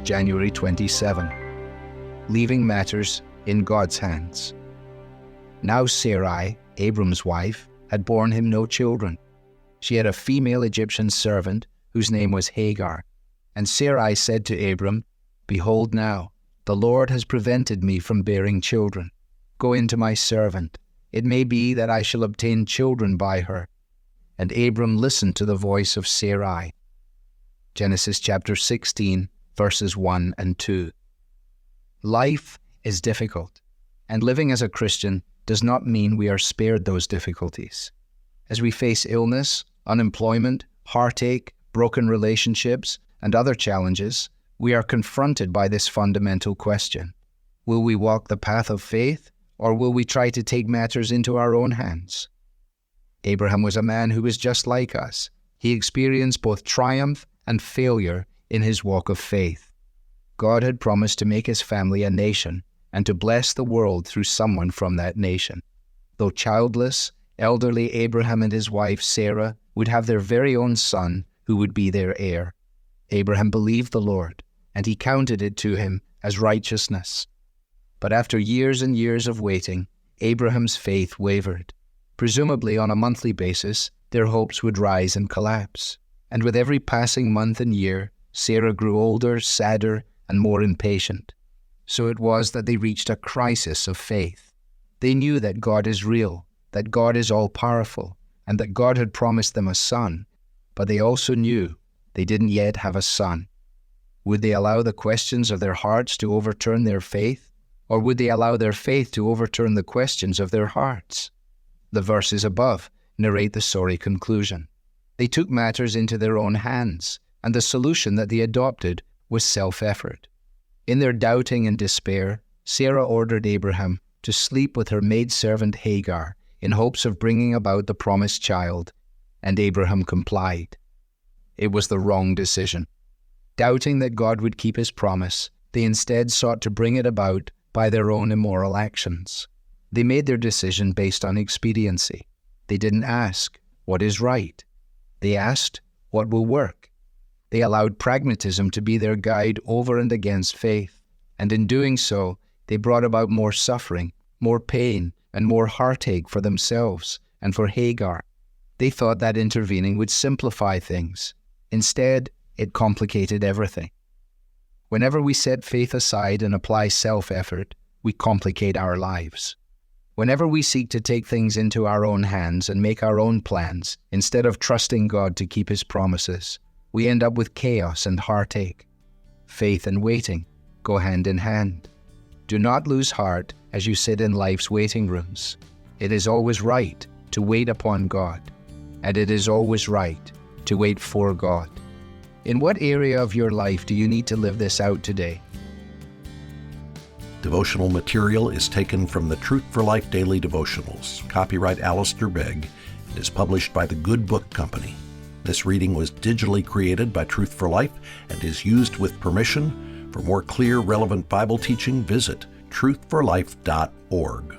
January 27. Leaving matters in God's hands. Now Sarai, Abram's wife, had borne him no children. She had a female Egyptian servant whose name was Hagar. And Sarai said to Abram, "Behold now, the Lord has prevented me from bearing children. Go in to my servant. It may be that I shall obtain children by her." And Abram listened to the voice of Sarai. Genesis chapter 16, verses 1 and 2. Life is difficult, and living as a Christian does not mean we are spared those difficulties. As we face illness, unemployment, heartache, broken relationships, and other challenges, we are confronted by this fundamental question. Will we walk the path of faith, or will we try to take matters into our own hands? Abraham was a man who was just like us. He experienced both triumph and failure in his walk of faith. God had promised to make his family a nation and to bless the world through someone from that nation. Though childless, elderly Abraham and his wife Sarah would have their very own son who would be their heir. Abraham believed the Lord, and he counted it to him as righteousness. But after years and years of waiting, Abraham's faith wavered. Presumably on a monthly basis, their hopes would rise and collapse. And with every passing month and year, Sarah grew older, sadder, and more impatient. So it was that they reached a crisis of faith. They knew that God is real, that God is all-powerful, and that God had promised them a son, but they also knew they didn't yet have a son. Would they allow the questions of their hearts to overturn their faith, or would they allow their faith to overturn the questions of their hearts? The verses above narrate the sorry conclusion. They took matters into their own hands, and the solution that they adopted was self-effort. In their doubting and despair, Sarah ordered Abraham to sleep with her maidservant Hagar in hopes of bringing about the promised child, and Abraham complied. It was the wrong decision. Doubting that God would keep his promise, they instead sought to bring it about by their own immoral actions. They made their decision based on expediency. They didn't ask, what is right? They asked, what will work? They allowed pragmatism to be their guide over and against faith, and in doing so, they brought about more suffering, more pain, and more heartache for themselves and for Hagar. They thought that intervening would simplify things. Instead, it complicated everything. Whenever we set faith aside and apply self-effort, we complicate our lives. Whenever we seek to take things into our own hands and make our own plans, instead of trusting God to keep his promises, we end up with chaos and heartache. Faith and waiting go hand in hand. Do not lose heart as you sit in life's waiting rooms. It is always right to wait upon God, and it is always right to wait for God. In what area of your life do you need to live this out today? Devotional material is taken from the Truth for Life Daily Devotionals, copyright Alistair Begg, and is published by the Good Book Company. This reading was digitally created by Truth for Life and is used with permission. For more clear, relevant Bible teaching, visit truthforlife.org.